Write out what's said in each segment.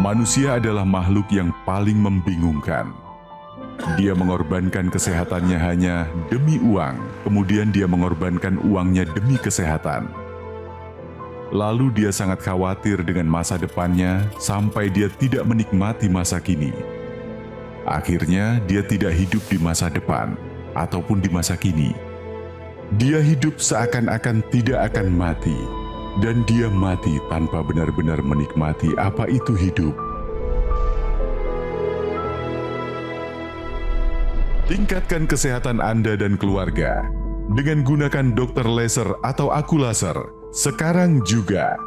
Manusia adalah makhluk yang paling membingungkan. Dia mengorbankan kesehatannya hanya demi uang, kemudian dia mengorbankan uangnya demi kesehatan. Lalu dia sangat khawatir dengan masa depannya sampai dia tidak menikmati masa kini. Akhirnya dia tidak hidup di masa depan ataupun di masa kini. Dia hidup seakan-akan tidak akan mati. Dan dia mati tanpa benar-benar menikmati apa itu hidup. Tingkatkan kesehatan Anda dan keluarga dengan gunakan dokter laser atau aku laser sekarang juga.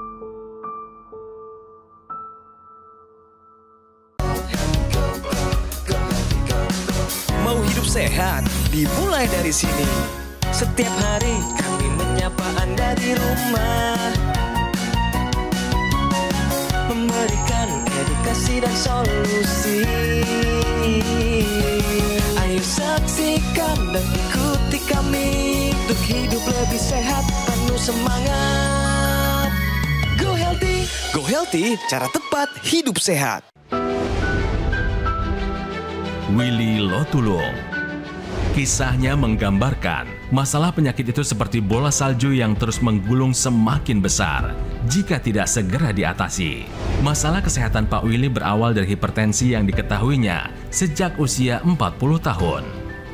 Mau hidup sehat, dimulai dari sini. Setiap hari kami menyapa Anda di rumah, memberikan edukasi dan solusi. Ayo saksikan dan ikuti kami untuk hidup lebih sehat, penuh semangat. Go Healthy, cara tepat hidup sehat. Willy Lotulung. Kisahnya menggambarkan masalah penyakit itu seperti bola salju yang terus menggulung semakin besar jika tidak segera diatasi. Masalah kesehatan Pak Willy berawal dari hipertensi yang diketahuinya sejak usia 40 tahun.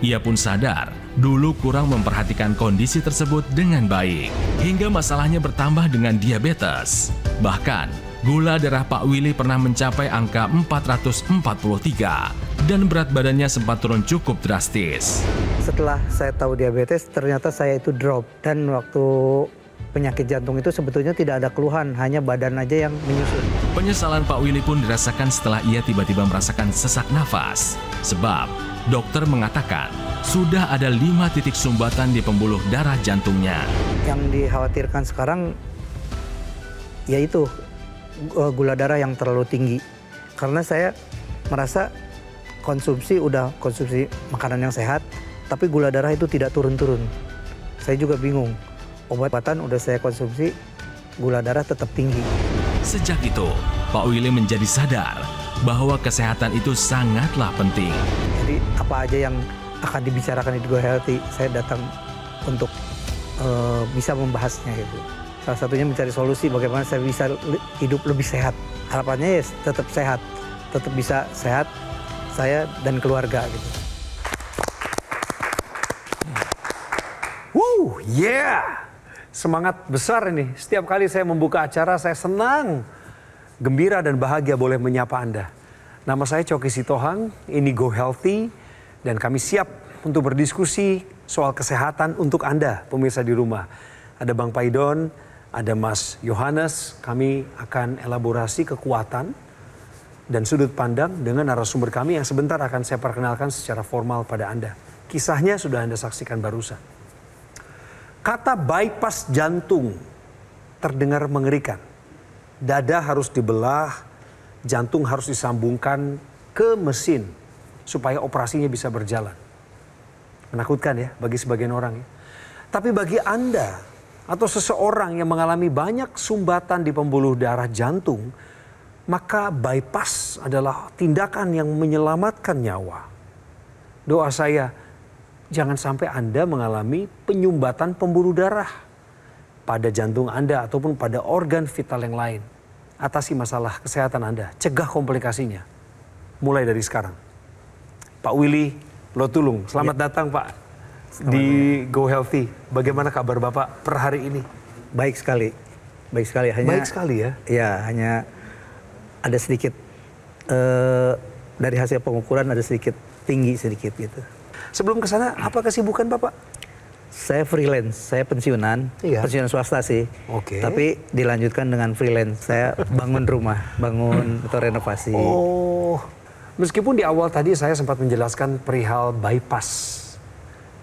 Ia pun sadar dulu kurang memperhatikan kondisi tersebut dengan baik, hingga masalahnya bertambah dengan diabetes. Bahkan, gula darah Pak Willy pernah mencapai angka 443 dan berat badannya sempat turun cukup drastis. Setelah saya tahu diabetes, ternyata saya itu drop. Dan waktu penyakit jantung itu sebetulnya tidak ada keluhan, hanya badan aja yang menyusut. Penyesalan Pak Willy pun dirasakan setelah ia tiba-tiba merasakan sesak nafas. Sebab dokter mengatakan sudah ada 5 titik sumbatan di pembuluh darah jantungnya. Yang dikhawatirkan sekarang yaitu gula darah yang terlalu tinggi. Karena saya merasa konsumsi makanan yang sehat, tapi gula darah itu tidak turun-turun. Saya juga bingung. Obat-obatan udah saya konsumsi, gula darah tetap tinggi. Sejak itu, Pak Willy menjadi sadar bahwa kesehatan itu sangatlah penting. Jadi apa aja yang akan dibicarakan di Go Healthy, saya datang untuk bisa membahasnya gitu. Salah satunya mencari solusi bagaimana saya bisa hidup lebih sehat. Harapannya ya tetap sehat, tetap bisa sehat saya dan keluarga gitu. Yeah! Semangat besar ini. Setiap kali saya membuka acara, saya senang, gembira dan bahagia boleh menyapa Anda. Nama saya Coki Sitohang, ini Go Healthy, dan kami siap untuk berdiskusi soal kesehatan untuk Anda, pemirsa di rumah. Ada Bang Paidon, ada Mas Yohanes, kami akan elaborasi kekuatan dan sudut pandang dengan narasumber kami yang sebentar akan saya perkenalkan secara formal pada Anda. Kisahnya sudah Anda saksikan barusan. Kata bypass jantung terdengar mengerikan. Dada harus dibelah, jantung harus disambungkan ke mesin supaya operasinya bisa berjalan. Menakutkan ya bagi sebagian orang ya. Tapi bagi Anda atau seseorang yang mengalami banyak sumbatan di pembuluh darah jantung, maka bypass adalah tindakan yang menyelamatkan nyawa. Doa saya, jangan sampai Anda mengalami penyumbatan pembuluh darah pada jantung Anda ataupun pada organ vital yang lain. Atasi masalah kesehatan Anda, cegah komplikasinya. Mulai dari sekarang. Pak Willy Lotulung, selamat datang Pak di Go Healthy. Bagaimana kabar Bapak per hari ini? Baik sekali. Baik sekali. Baik sekali ya? Ya, hanya ada sedikit, dari hasil pengukuran ada sedikit tinggi sedikit gitu. Sebelum ke sana, apa kesibukan Bapak? Saya freelance, saya pensiunan, pensiunan swasta sih. Oke. Tapi dilanjutkan dengan freelance, saya bangun rumah, bangun atau renovasi. Oh, meskipun di awal tadi saya sempat menjelaskan perihal bypass.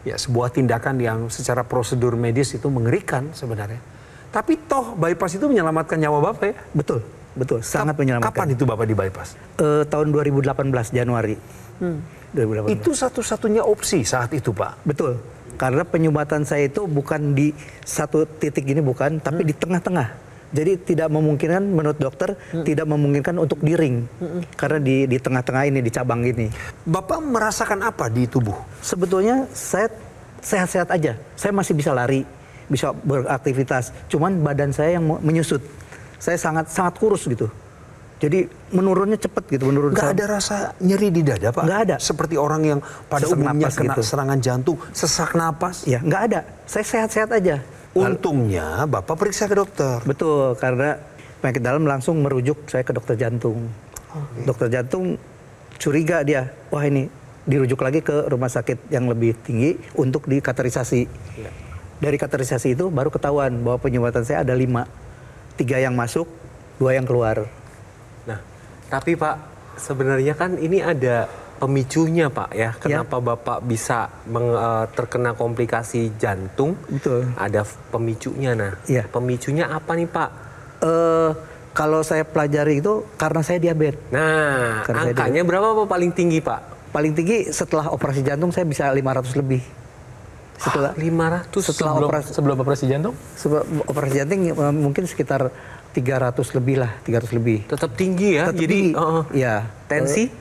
Ya, sebuah tindakan yang secara prosedur medis itu mengerikan sebenarnya. Tapi toh bypass itu menyelamatkan nyawa Bapak ya? Betul, betul, sangat menyelamatkan. Kapan itu Bapak di bypass? Tahun 2018, Januari. 2018. Itu satu-satunya opsi saat itu Pak? Betul, karena penyumbatan saya itu bukan di satu titik ini bukan, tapi di tengah-tengah. Jadi tidak memungkinkan menurut dokter, tidak memungkinkan untuk di ring. Karena di tengah-tengah ini, di cabang ini. Bapak merasakan apa di tubuh? Sebetulnya saya sehat-sehat aja. Saya masih bisa lari, bisa beraktivitas. Cuman badan saya yang menyusut. Saya sangat kurus gitu. Jadi menurunnya cepet gitu. Nggak ada rasa nyeri di dada, Pak? Nggak ada. Seperti orang yang pada Sesak umumnya napas kena gitu. serangan jantung, sesak napas? Ya, nggak ada. Saya sehat-sehat aja. Untungnya Bapak periksa ke dokter. Betul, karena penyakit dalam langsung merujuk saya ke dokter jantung. Dokter jantung curiga dia, wah ini dirujuk lagi ke rumah sakit yang lebih tinggi untuk dikateterisasi. Dari kateterisasi itu baru ketahuan bahwa penyumbatan saya ada 5. 3 yang masuk, 2 yang keluar. Nah, tapi Pak, sebenarnya kan ini ada pemicunya Pak ya, kenapa Bapak bisa terkena komplikasi jantung? Betul. Ada pemicunya. Nah, pemicunya apa nih Pak? Kalau saya pelajari itu karena saya diabetes. Nah, angkanya berapa Pak paling tinggi Pak? Paling tinggi setelah operasi jantung saya bisa 500 lebih. Setelah 500 sebelum operasi jantung? Sebelum operasi jantung mungkin sekitar 300 lebih lah, 300 lebih. Tetap tinggi ya? Tetap Jadi tinggi. Ya. Tensi?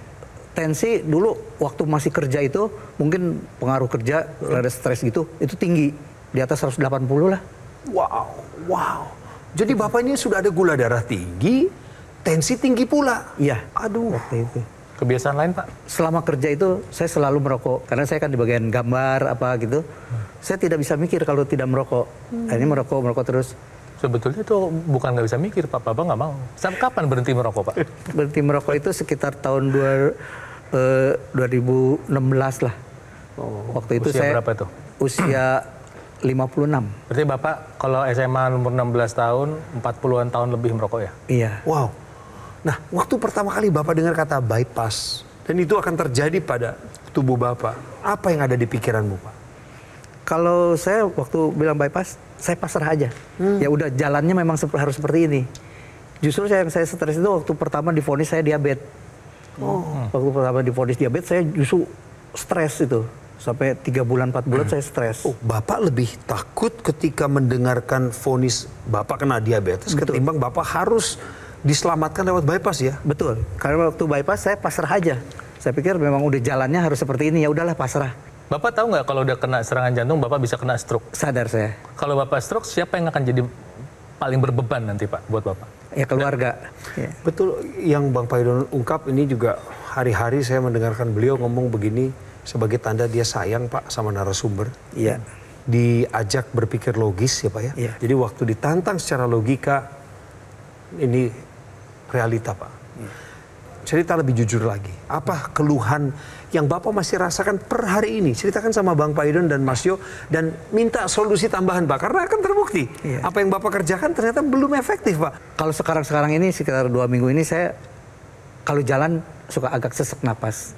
Tensi dulu waktu masih kerja itu mungkin pengaruh kerja, ada stres gitu, itu tinggi. Di atas 180 lah. Wow. Jadi Bapak ini sudah ada gula darah tinggi, tensi tinggi pula. Iya. Aduh. Waktu itu. Kebiasaan lain Pak? Selama kerja itu saya selalu merokok. Karena saya kan di bagian gambar apa gitu. Saya tidak bisa mikir kalau tidak merokok. Akhirnya merokok terus. Sebetulnya itu bukan nggak bisa mikir Pak, Bapak nggak mau. Sampai kapan berhenti merokok Pak? Berhenti merokok itu sekitar tahun 2016 lah. Waktu itu usia saya berapa itu? Usia 56. Berarti Bapak kalau SMA umur 16 tahun, 40-an tahun lebih merokok ya? Iya. Wow. Nah, waktu pertama kali Bapak dengar kata bypass, dan itu akan terjadi pada tubuh Bapak, apa yang ada di pikiranmu Pak? Kalau saya waktu bilang bypass, saya pasrah aja. Ya udah jalannya memang harus seperti ini. Justru yang saya stres itu waktu pertama divonis saya diabetes. Waktu pertama divonis diabetes saya justru stres itu. Sampai 3 bulan 4 bulan saya stres. Bapak lebih takut ketika mendengarkan vonis Bapak kena diabetes ketimbang Bapak harus diselamatkan lewat bypass ya? Betul. Karena waktu bypass saya pasrah aja. Saya pikir memang udah jalannya harus seperti ini, ya udahlah pasrah. Bapak tahu nggak kalau udah kena serangan jantung Bapak bisa kena stroke? Sadar saya. Kalau Bapak stroke, siapa yang akan jadi paling berbeban nanti Pak buat Bapak? Ya keluarga. Ya. Betul, yang Bang Paidon ungkap ini juga hari-hari saya mendengarkan beliau ngomong begini sebagai tanda dia sayang Pak sama narasumber. Iya. Diajak berpikir logis ya Pak ya. Iya. Jadi waktu ditantang secara logika, ini realita Pak. Cerita lebih jujur lagi. Apa keluhan yang Bapak masih rasakan per hari ini? Ceritakan sama Bang Paidon dan Mas Yo dan minta solusi tambahan Pak. Karena akan terbukti. Iya. Apa yang Bapak kerjakan ternyata belum efektif Pak. Kalau sekarang ini sekitar 2 minggu ini saya kalau jalan suka agak sesak napas.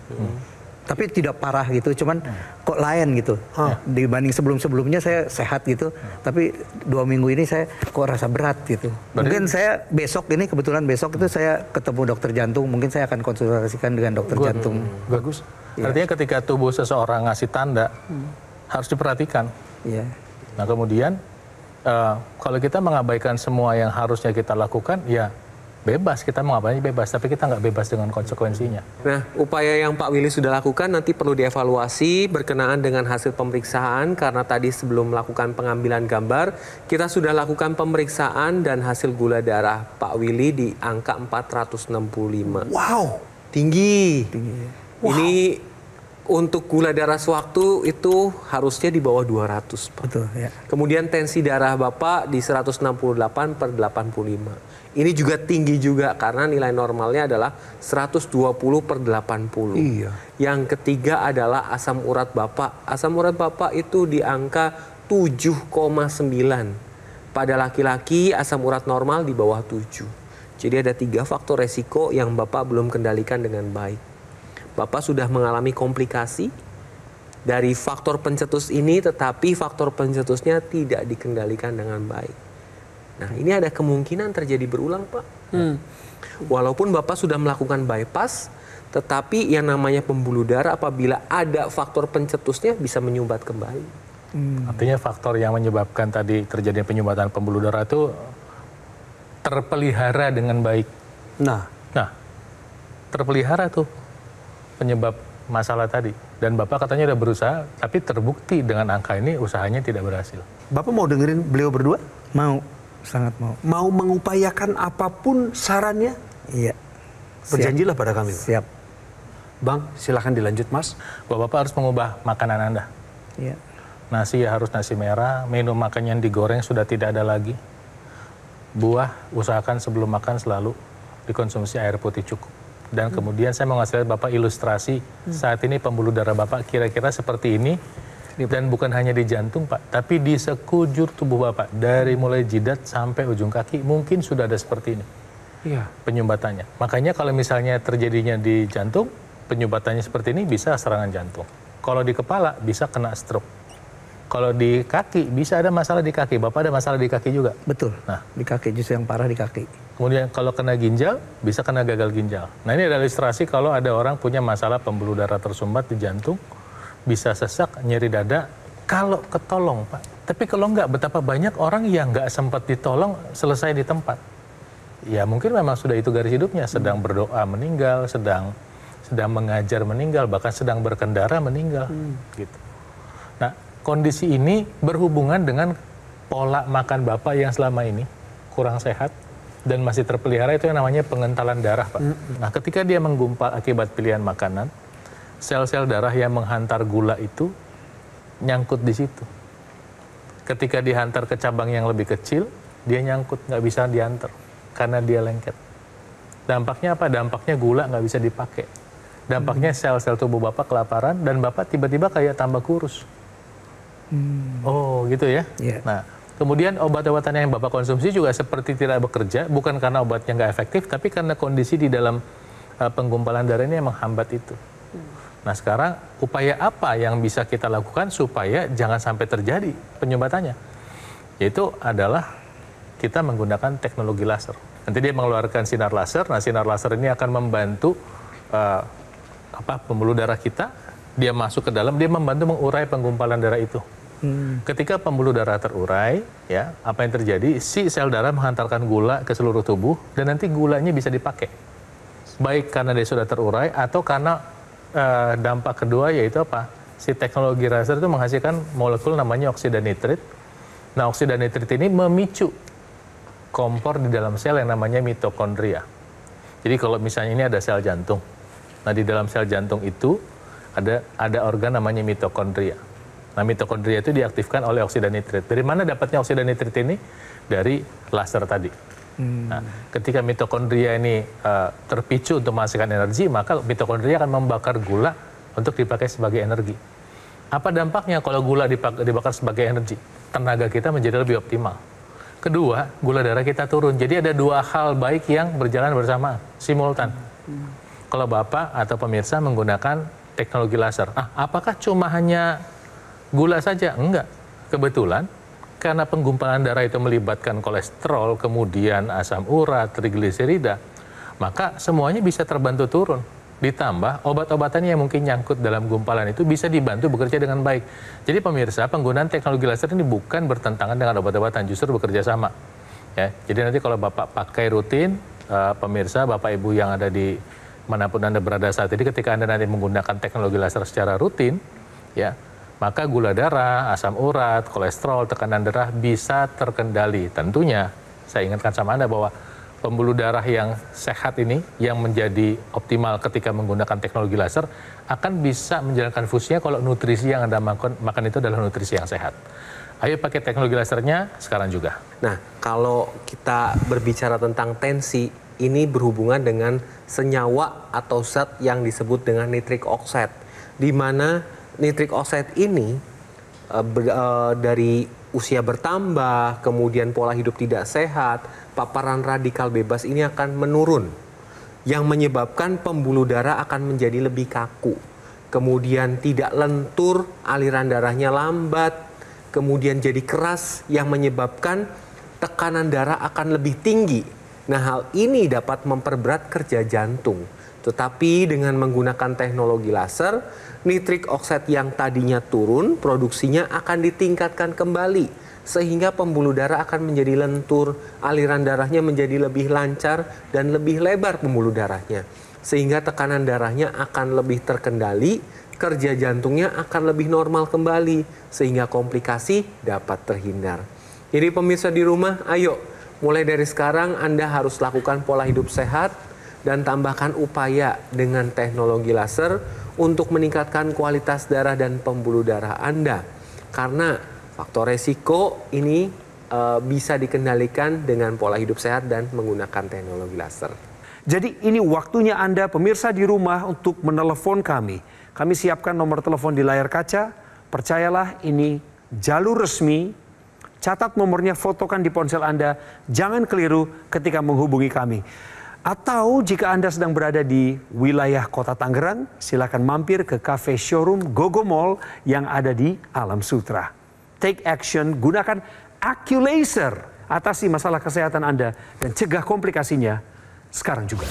Tapi tidak parah gitu, cuman kok lain gitu. Dibanding sebelum-sebelumnya saya sehat gitu, tapi 2 minggu ini saya kok rasa berat gitu. Mungkin saya besok ini, kebetulan besok itu saya ketemu dokter jantung, mungkin saya akan konsultasikan dengan dokter jantung. Bagus. Artinya ketika tubuh seseorang ngasih tanda, harus diperhatikan. Iya. Nah kemudian, kalau kita mengabaikan semua yang harusnya kita lakukan, ya bebas, kita mengabaikannya bebas, tapi kita nggak bebas dengan konsekuensinya. Nah, upaya yang Pak Willy sudah lakukan nanti perlu dievaluasi berkenaan dengan hasil pemeriksaan, karena tadi sebelum melakukan pengambilan gambar, kita sudah lakukan pemeriksaan dan hasil gula darah Pak Willy di angka 465. Wow. Tinggi. Wow. Ini untuk gula darah sewaktu itu harusnya di bawah 200. Pak. Betul, ya. Kemudian tensi darah Bapak di 168/85. Ini juga tinggi juga karena nilai normalnya adalah 120/80. Iya. Yang ketiga adalah asam urat Bapak. Asam urat Bapak itu di angka 7,9. Pada laki-laki asam urat normal di bawah 7. Jadi ada 3 faktor resiko yang Bapak belum kendalikan dengan baik. Bapak sudah mengalami komplikasi dari faktor pencetus ini, tetapi faktor pencetusnya tidak dikendalikan dengan baik. Nah, ini ada kemungkinan terjadi berulang, Pak. Walaupun Bapak sudah melakukan bypass, tetapi yang namanya pembuluh darah apabila ada faktor pencetusnya bisa menyumbat kembali. Artinya faktor yang menyebabkan tadi terjadinya penyumbatan pembuluh darah itu terpelihara dengan baik. Nah, terpelihara tuh penyebab masalah tadi. Dan Bapak katanya udah berusaha, tapi terbukti dengan angka ini usahanya tidak berhasil. Bapak mau dengerin beliau berdua? Mau, sangat mau. Mau mengupayakan apapun sarannya? Iya. Berjanjilah pada kami. Siap. Bang, silahkan dilanjut, Mas. Bahwa Bapak harus mengubah makanan Anda. Iya. Nasi ya harus nasi merah, menu makan yang digoreng sudah tidak ada lagi. Buah, usahakan sebelum makan selalu dikonsumsi air putih cukup. Dan kemudian saya mau ngasih lihat Bapak ilustrasi saat ini pembuluh darah Bapak kira-kira seperti ini. Dan bukan hanya di jantung, Pak, tapi di sekujur tubuh Bapak. Dari mulai jidat sampai ujung kaki mungkin sudah ada seperti ini. Iya. Penyumbatannya. Makanya kalau misalnya terjadinya di jantung, penyumbatannya seperti ini bisa serangan jantung. Kalau di kepala bisa kena stroke. Kalau di kaki bisa ada masalah di kaki. Bapak ada masalah di kaki juga? Betul. Nah, Di kaki, justru yang parah di kaki. kemudian kalau kena ginjal bisa kena gagal ginjal. Nah, ini adalah ilustrasi kalau ada orang punya masalah pembuluh darah tersumbat di jantung, bisa sesak, nyeri dada, kalau ketolong, Pak. Tapi kalau enggak, betapa banyak orang yang enggak sempat ditolong selesai di tempat. Ya mungkin memang sudah itu garis hidupnya, sedang berdoa meninggal, sedang mengajar meninggal, bahkan sedang berkendara meninggal, gitu. Nah, kondisi ini berhubungan dengan pola makan Bapak yang selama ini kurang sehat dan masih terpelihara, itu yang namanya pengentalan darah, Pak. Nah, ketika dia menggumpal akibat pilihan makanan, sel-sel darah yang menghantar gula itu nyangkut di situ. Ketika dihantar ke cabang yang lebih kecil, dia nyangkut, nggak bisa diantar karena dia lengket. Dampaknya apa? Dampaknya gula nggak bisa dipakai. Dampaknya sel-sel tubuh Bapak kelaparan dan Bapak tiba-tiba kayak tambah kurus. Oh gitu ya? Iya. Nah, kemudian obat-obatan yang Bapak konsumsi juga seperti tidak bekerja, bukan karena obatnya nggak efektif, tapi karena kondisi di dalam penggumpalan darah ini yang menghambat itu. Nah sekarang upaya apa yang bisa kita lakukan supaya jangan sampai terjadi penyumbatannya? Yaitu adalah kita menggunakan teknologi laser. Nanti dia mengeluarkan sinar laser. Nah sinar laser ini akan membantu pembuluh darah kita. Dia masuk ke dalam, dia membantu mengurai penggumpalan darah itu. Ketika pembuluh darah terurai, ya apa yang terjadi? Si sel darah menghantarkan gula ke seluruh tubuh dan nanti gulanya bisa dipakai. Baik karena dia sudah terurai atau karena dampak kedua yaitu apa? Si teknologi laser itu menghasilkan molekul namanya oksida nitrit. Nah, oksida nitrit ini memicu kompor di dalam sel yang namanya mitokondria. Jadi kalau misalnya ini ada sel jantung. Nah, di dalam sel jantung itu ada organ namanya mitokondria. Nah, mitokondria itu diaktifkan oleh oksida nitrit. Dari mana dapatnya oksida nitrit ini? Dari laser tadi. Nah, ketika mitokondria ini terpicu untuk menghasilkan energi, maka mitokondria akan membakar gula untuk dipakai sebagai energi. Apa dampaknya kalau gula dibakar sebagai energi? Tenaga kita menjadi lebih optimal. Kedua, gula darah kita turun. Jadi ada dua hal baik yang berjalan bersamaan, simultan. Kalau Bapak atau pemirsa menggunakan teknologi laser, apakah cuma hanya gula saja? Enggak. Kebetulan, karena penggumpalan darah itu melibatkan kolesterol, kemudian asam urat, trigliserida, maka semuanya bisa terbantu turun. Ditambah obat-obatan yang mungkin nyangkut dalam gumpalan itu bisa dibantu bekerja dengan baik. Jadi pemirsa, penggunaan teknologi laser ini bukan bertentangan dengan obat-obatan, justru bekerja sama. Ya, jadi nanti kalau Bapak pakai rutin, pemirsa, Bapak Ibu yang ada di manapun Anda berada saat ini, ketika Anda nanti menggunakan teknologi laser secara rutin, ya, maka gula darah, asam urat, kolesterol, tekanan darah bisa terkendali. Tentunya, saya ingatkan sama Anda bahwa pembuluh darah yang sehat ini, yang menjadi optimal ketika menggunakan teknologi laser, akan bisa menjalankan fungsinya kalau nutrisi yang Anda makan itu adalah nutrisi yang sehat. Ayo pakai teknologi lasernya sekarang juga. Nah, kalau kita berbicara tentang tensi, ini berhubungan dengan senyawa atau zat yang disebut dengan nitric oxide, di mana nitric oxide ini dari usia bertambah, kemudian pola hidup tidak sehat, paparan radikal bebas ini akan menurun, yang menyebabkan pembuluh darah akan menjadi lebih kaku, kemudian tidak lentur, aliran darahnya lambat, kemudian jadi keras, yang menyebabkan tekanan darah akan lebih tinggi. Nah, hal ini dapat memperberat kerja jantung. Tetapi dengan menggunakan teknologi laser, nitric oxide yang tadinya turun, produksinya akan ditingkatkan kembali sehingga pembuluh darah akan menjadi lentur, aliran darahnya menjadi lebih lancar dan lebih lebar pembuluh darahnya. Sehingga tekanan darahnya akan lebih terkendali, kerja jantungnya akan lebih normal kembali, sehingga komplikasi dapat terhindar. Jadi pemirsa di rumah, ayo mulai dari sekarang Anda harus lakukan pola hidup sehat dan tambahkan upaya dengan teknologi laser untuk meningkatkan kualitas darah dan pembuluh darah Anda. Karena faktor resiko ini bisa dikendalikan dengan pola hidup sehat dan menggunakan teknologi laser. Jadi ini waktunya Anda pemirsa di rumah untuk menelepon kami. Kami siapkan nomor telepon di layar kaca. Percayalah ini jalur resmi. Catat nomornya, fotokan di ponsel Anda. Jangan keliru ketika menghubungi kami. Atau jika Anda sedang berada di wilayah Kota Tangerang, silakan mampir ke cafe showroom Gogo Mall yang ada di Alam Sutra. Take action, gunakan AccuLaser. Atasi masalah kesehatan Anda dan cegah komplikasinya sekarang juga.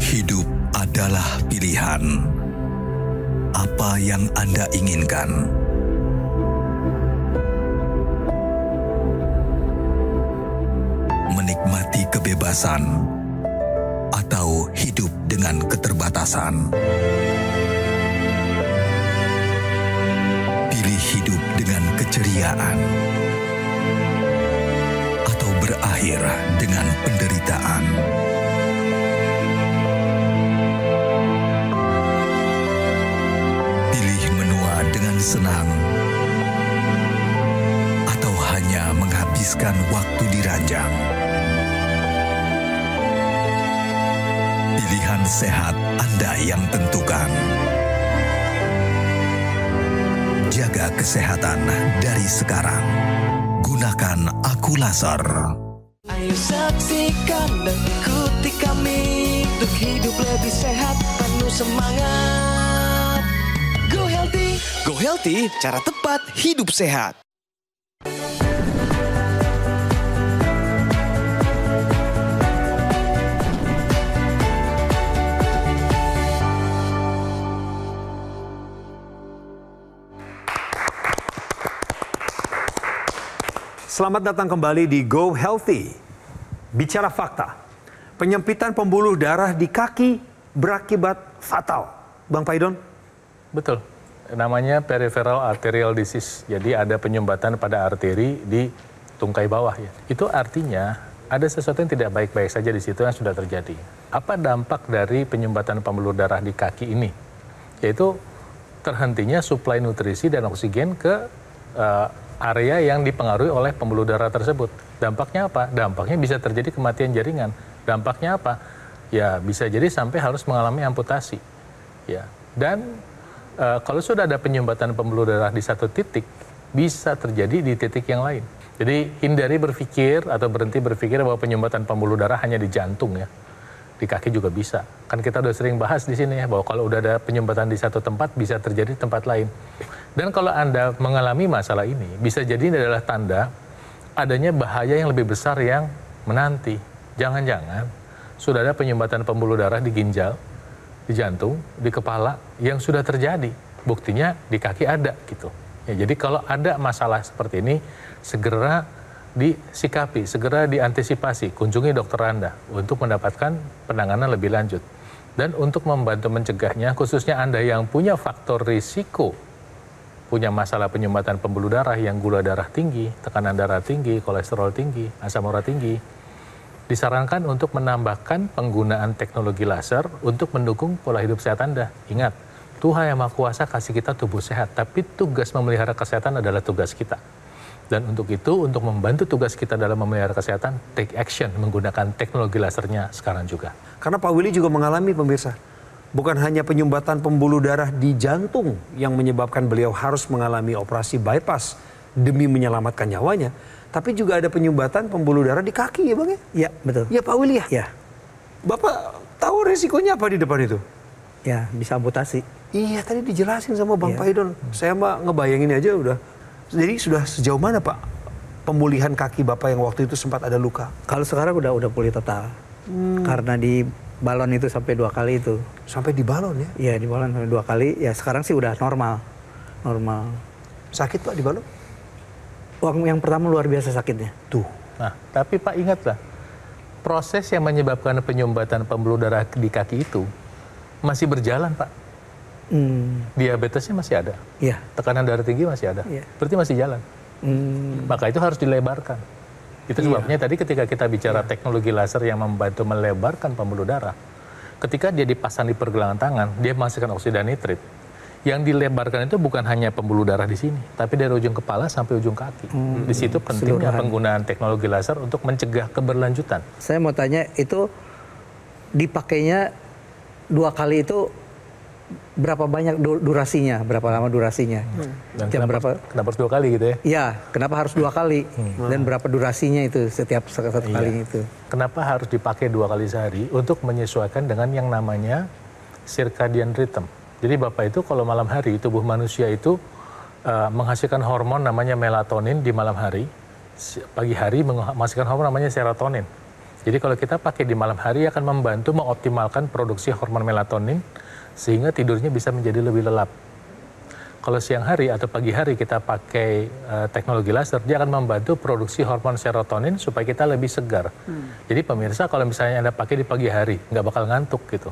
Hidup adalah pilihan. Apa yang Anda inginkan? Menikmati kebebasan atau hidup dengan keterbatasan? Pilih hidup dengan keceriaan atau berakhir dengan penderitaan? Pilih menua dengan senang atau hanya menghabiskan waktu di ranjang? Pilihan sehat Anda yang tentukan. Jaga kesehatan dari sekarang. Gunakan AccuLaser. Ayo saksikan dan ikuti kami untuk hidup lebih sehat, penuh semangat. Go Healthy. Go Healthy, cara tepat hidup sehat. Selamat datang kembali di Go Healthy. Bicara fakta, penyempitan pembuluh darah di kaki berakibat fatal. Bang Paidon? Betul. Namanya peripheral arterial disease. Jadi ada penyumbatan pada arteri di tungkai bawah ya. Itu artinya ada sesuatu yang tidak baik-baik saja di situ yang sudah terjadi. Apa dampak dari penyumbatan pembuluh darah di kaki ini? Yaitu terhentinya suplai nutrisi dan oksigen ke area yang dipengaruhi oleh pembuluh darah tersebut. Dampaknya apa? Dampaknya bisa terjadi kematian jaringan. Dampaknya apa? Ya bisa jadi sampai harus mengalami amputasi. Ya. Dan kalau sudah ada penyumbatan pembuluh darah di satu titik, bisa terjadi di titik yang lain. Jadi hindari berpikir atau berhenti berpikir bahwa penyumbatan pembuluh darah hanya di jantung ya. Di kaki juga bisa. Kan kita udah sering bahas di sini ya, bahwa kalau udah ada penyumbatan di satu tempat bisa terjadi di tempat lain. Dan kalau Anda mengalami masalah ini, bisa jadi ini adalah tanda adanya bahaya yang lebih besar yang menanti. Jangan-jangan sudah ada penyumbatan pembuluh darah di ginjal, di jantung, di kepala yang sudah terjadi. Buktinya di kaki ada gitu. Ya, jadi kalau ada masalah seperti ini, segera disikapi, segera diantisipasi, kunjungi dokter Anda untuk mendapatkan penanganan lebih lanjut. Dan untuk membantu mencegahnya, khususnya Anda yang punya faktor risiko, punya masalah penyumbatan pembuluh darah yang gula darah tinggi, tekanan darah tinggi, kolesterol tinggi, asam urat tinggi, disarankan untuk menambahkan penggunaan teknologi laser untuk mendukung pola hidup sehat Anda. Ingat, Tuhan Yang Maha Kuasa kasih kita tubuh sehat, tapi tugas memelihara kesehatan adalah tugas kita. Dan untuk itu, untuk membantu tugas kita dalam memelihara kesehatan, take action menggunakan teknologi lasernya sekarang juga. Karena Pak Willy juga mengalami, pemirsa, bukan hanya penyumbatan pembuluh darah di jantung yang menyebabkan beliau harus mengalami operasi bypass demi menyelamatkan nyawanya, tapi juga ada penyumbatan pembuluh darah di kaki ya Bang ya? Iya, betul. Ya Pak Willy ya? Ya. Bapak tahu resikonya apa di depan itu? Ya, bisa amputasi. Iya, tadi dijelasin sama Bang Iya. Paidon. Saya mah ngebayangin aja udah. Jadi sudah sejauh mana Pak pemulihan kaki Bapak yang waktu itu sempat ada luka? Kalau sekarang udah pulih total. Karena di balon itu sampai 2 kali itu. Sampai di balon ya? Iya, di balon sampai 2 kali. Ya sekarang sih udah normal. Normal. Sakit Pak di Balu? Yang pertama luar biasa sakitnya. Tuh. Nah, tapi Pak ingatlah, proses yang menyebabkan penyumbatan pembuluh darah di kaki itu masih berjalan, Pak. Diabetesnya masih ada. Iya. Tekanan darah tinggi masih ada. Iya. Berarti masih jalan. Maka itu harus dilebarkan. Itu sebabnya tadi ketika kita bicara teknologi laser yang membantu melebarkan pembuluh darah, ketika dia dipasang di pergelangan tangan, dia menghasilkan oksida nitrit. Yang dilebarkan itu bukan hanya pembuluh darah di sini, tapi dari ujung kepala sampai ujung kaki. Di situ pentingnya penggunaan teknologi laser untuk mencegah keberlanjutan. Saya mau tanya, itu dipakainya 2 kali itu berapa banyak durasinya? Berapa lama durasinya? Dan kenapa harus 2 kali gitu ya? Iya, kenapa harus 2 kali? Dan berapa durasinya itu setiap satu kali itu? Kenapa harus dipakai 2 kali sehari? Untuk menyesuaikan dengan yang namanya circadian rhythm. Jadi Bapak itu kalau malam hari, tubuh manusia itu menghasilkan hormon namanya melatonin di malam hari. Pagi hari menghasilkan hormon namanya serotonin. Jadi kalau kita pakai di malam hari akan membantu mengoptimalkan produksi hormon melatonin sehingga tidurnya bisa menjadi lebih lelap. Kalau siang hari atau pagi hari kita pakai teknologi laser, dia akan membantu produksi hormon serotonin supaya kita lebih segar. Jadi pemirsa kalau misalnya Anda pakai di pagi hari, nggak bakal ngantuk gitu.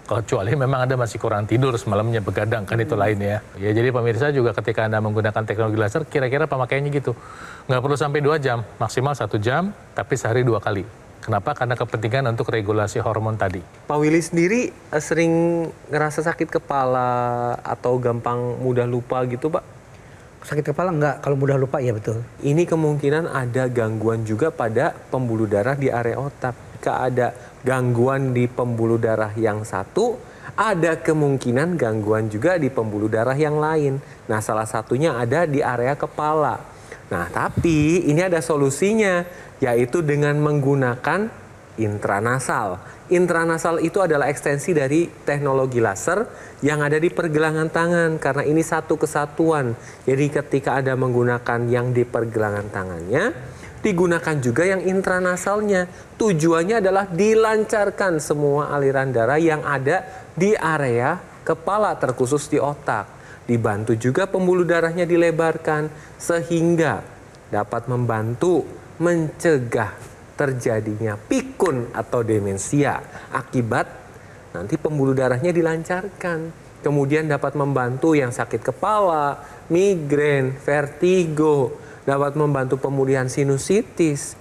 Kecuali memang Anda masih kurang tidur semalamnya begadang, kan itu lain ya. Ya jadi pemirsa juga ketika Anda menggunakan teknologi laser, kira-kira pemakaiannya gitu. Nggak perlu sampai 2 jam, maksimal 1 jam, tapi sehari 2 kali. Kenapa? Karena kepentingan untuk regulasi hormon tadi. Pak Willy sendiri sering ngerasa sakit kepala atau gampang mudah lupa gitu, Pak? Sakit kepala enggak, kalau mudah lupa ya betul. Ini kemungkinan ada gangguan juga pada pembuluh darah di area otak. Jika ada gangguan di pembuluh darah yang satu, ada kemungkinan gangguan juga di pembuluh darah yang lain. Nah, salah satunya ada di area kepala. Nah, tapi ini ada solusinya, yaitu dengan menggunakan intranasal. Intranasal itu adalah ekstensi dari teknologi laser yang ada di pergelangan tangan, karena ini satu kesatuan. Jadi ketika Anda menggunakan yang di pergelangan tangannya, digunakan juga yang intranasalnya. Tujuannya adalah dilancarkan semua aliran darah yang ada di area kepala, terkhusus di otak. Dibantu juga pembuluh darahnya dilebarkan sehingga dapat membantu mencegah terjadinya pikun atau demensia akibat nanti pembuluh darahnya dilancarkan. Kemudian dapat membantu yang sakit kepala, migrain, vertigo, dapat membantu pemulihan sinusitis,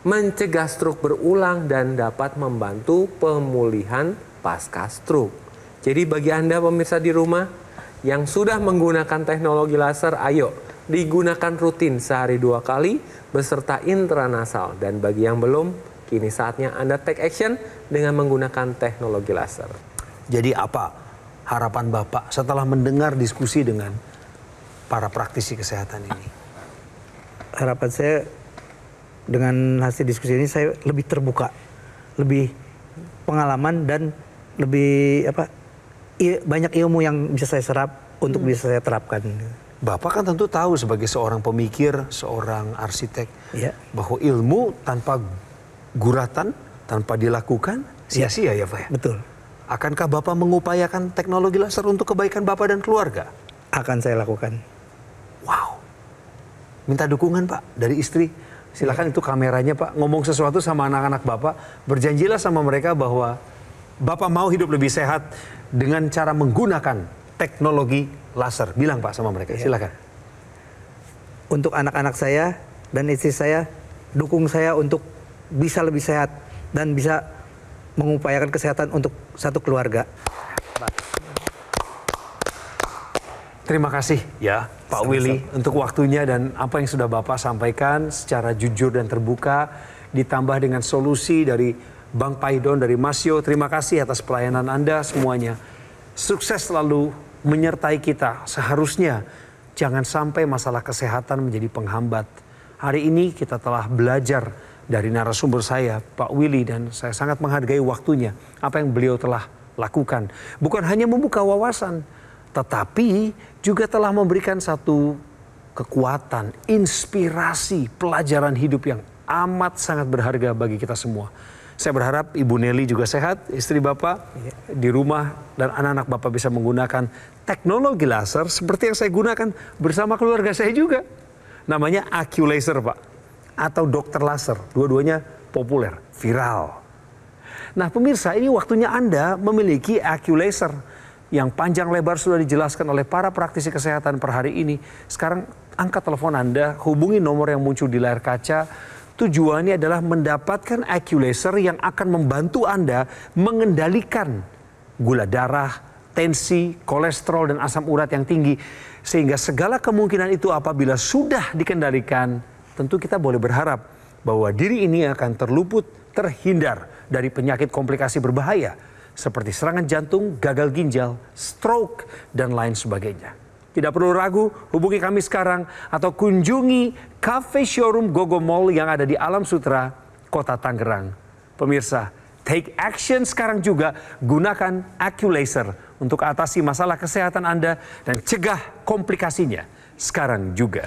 mencegah stroke berulang, dan dapat membantu pemulihan pasca stroke. Jadi bagi Anda pemirsa di rumah yang sudah menggunakan teknologi laser, ayo digunakan rutin sehari 2 kali beserta intranasal. Dan bagi yang belum, kini saatnya Anda take action dengan menggunakan teknologi laser. Jadi apa harapan Bapak setelah mendengar diskusi dengan para praktisi kesehatan ini? Harapan saya dengan hasil diskusi ini saya lebih terbuka, lebih pengalaman, dan lebih banyak ilmu yang bisa saya serap untuk bisa saya terapkan. Bapak kan tentu tahu sebagai seorang pemikir, seorang arsitek, bahwa ilmu tanpa guratan, tanpa dilakukan, sia-sia ya Pak ya? Betul. Akankah Bapak mengupayakan teknologi laser untuk kebaikan Bapak dan keluarga? Akan saya lakukan. Wow. Minta dukungan Pak dari istri. Silakan itu kameranya Pak. Ngomong sesuatu sama anak-anak Bapak. Berjanjilah sama mereka bahwa Bapak mau hidup lebih sehat dengan cara menggunakan teknologi laser. Bilang Pak sama mereka. Silakan. Untuk anak-anak saya dan istri saya, dukung saya untuk bisa lebih sehat dan bisa mengupayakan kesehatan untuk satu keluarga. Terima kasih ya Pak Willy untuk waktunya dan apa yang sudah Bapak sampaikan secara jujur dan terbuka, ditambah dengan solusi dari Bang Paidon, dari Masyo. Terima kasih atas pelayanan Anda semuanya. Sukses selalu menyertai kita. Seharusnya jangan sampai masalah kesehatan menjadi penghambat. Hari ini kita telah belajar dari narasumber saya, Pak Willy, dan saya sangat menghargai waktunya. Apa yang beliau telah lakukan. Bukan hanya membuka wawasan, tetapi juga telah memberikan satu kekuatan, inspirasi, pelajaran hidup yang amat sangat berharga bagi kita semua. Saya berharap Ibu Nelly juga sehat, istri Bapak di rumah, dan anak-anak Bapak bisa menggunakan teknologi laser seperti yang saya gunakan bersama keluarga saya juga. Namanya AccuLaser, Pak, atau dokter laser. Dua-duanya populer, viral. Nah pemirsa, ini waktunya Anda memiliki AccuLaser yang panjang lebar sudah dijelaskan oleh para praktisi kesehatan per hari ini. Sekarang angkat telepon Anda, hubungi nomor yang muncul di layar kaca. Tujuannya adalah mendapatkan AccuLaser yang akan membantu Anda mengendalikan gula darah, tensi, kolesterol, dan asam urat yang tinggi. Sehingga segala kemungkinan itu apabila sudah dikendalikan, tentu kita boleh berharap bahwa diri ini akan terhindar dari penyakit komplikasi berbahaya seperti serangan jantung, gagal ginjal, stroke, dan lain sebagainya. Tidak perlu ragu, hubungi kami sekarang atau kunjungi cafe showroom Gogo Mall yang ada di Alam Sutra, Kota Tangerang. Pemirsa, take action sekarang juga, gunakan AccuLaser untuk atasi masalah kesehatan Anda dan cegah komplikasinya sekarang juga.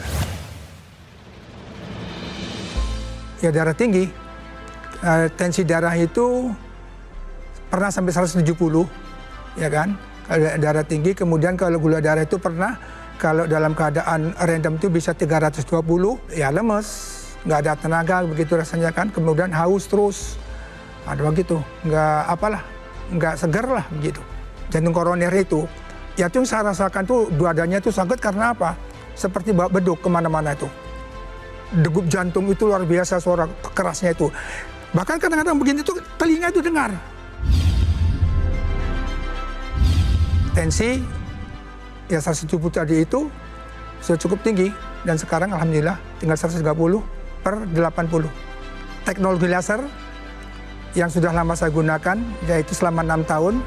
Ya, darah tinggi, tensi darah itu pernah sampai 170, ya kan? Kalau darah tinggi, kemudian kalau gula darah itu pernah, kalau dalam keadaan random itu bisa 320, ya lemes, nggak ada tenaga begitu rasanya kan, kemudian haus terus, ada begitu, nggak seger lah begitu. Jantung koroner itu, ya itu yang saya rasakan tuh dadanya itu sakit karena apa? Seperti bawa beduk kemana-mana itu. Degup jantung itu luar biasa, suara kerasnya itu. Bahkan kadang-kadang begini tuh telinga itu dengar. Tensi ya 170 tadi itu sudah cukup tinggi dan sekarang alhamdulillah tinggal 130/80. Teknologi laser yang sudah lama saya gunakan yaitu selama 6 tahun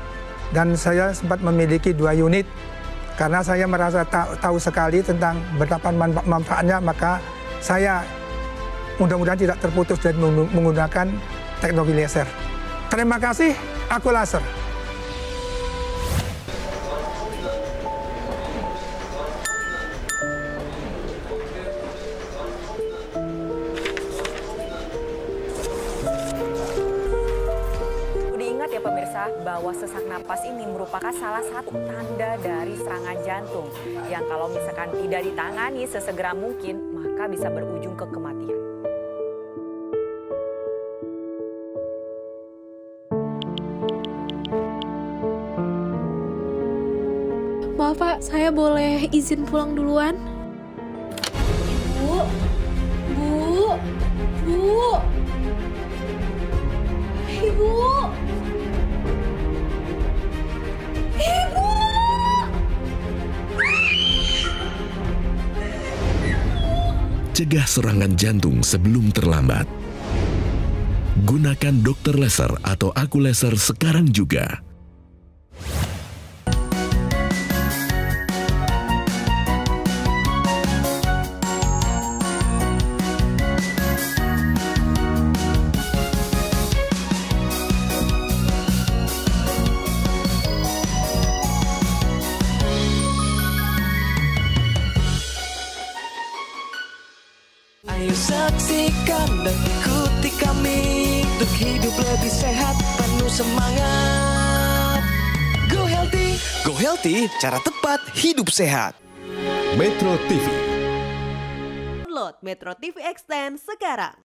dan saya sempat memiliki 2 unit karena saya merasa tahu sekali tentang betapa manfaatnya, maka saya mudah-mudahan tidak terputus dan menggunakan teknologi laser. Terima kasih, AccuLaser. Ya pemirsa, bahwa sesak napas ini merupakan salah satu tanda dari serangan jantung yang kalau misalkan tidak ditangani sesegera mungkin maka bisa berujung ke kematian. Maaf Pak, saya boleh izin pulang duluan? Bu. Ibu. Cegah serangan jantung sebelum terlambat. Gunakan dokter laser atau AccuLaser sekarang juga. Ayo saksikan dan ikuti kami untuk hidup lebih sehat, penuh semangat. Go Healthy, cara tepat hidup sehat. Metro TV. Download Metro TV Extend sekarang.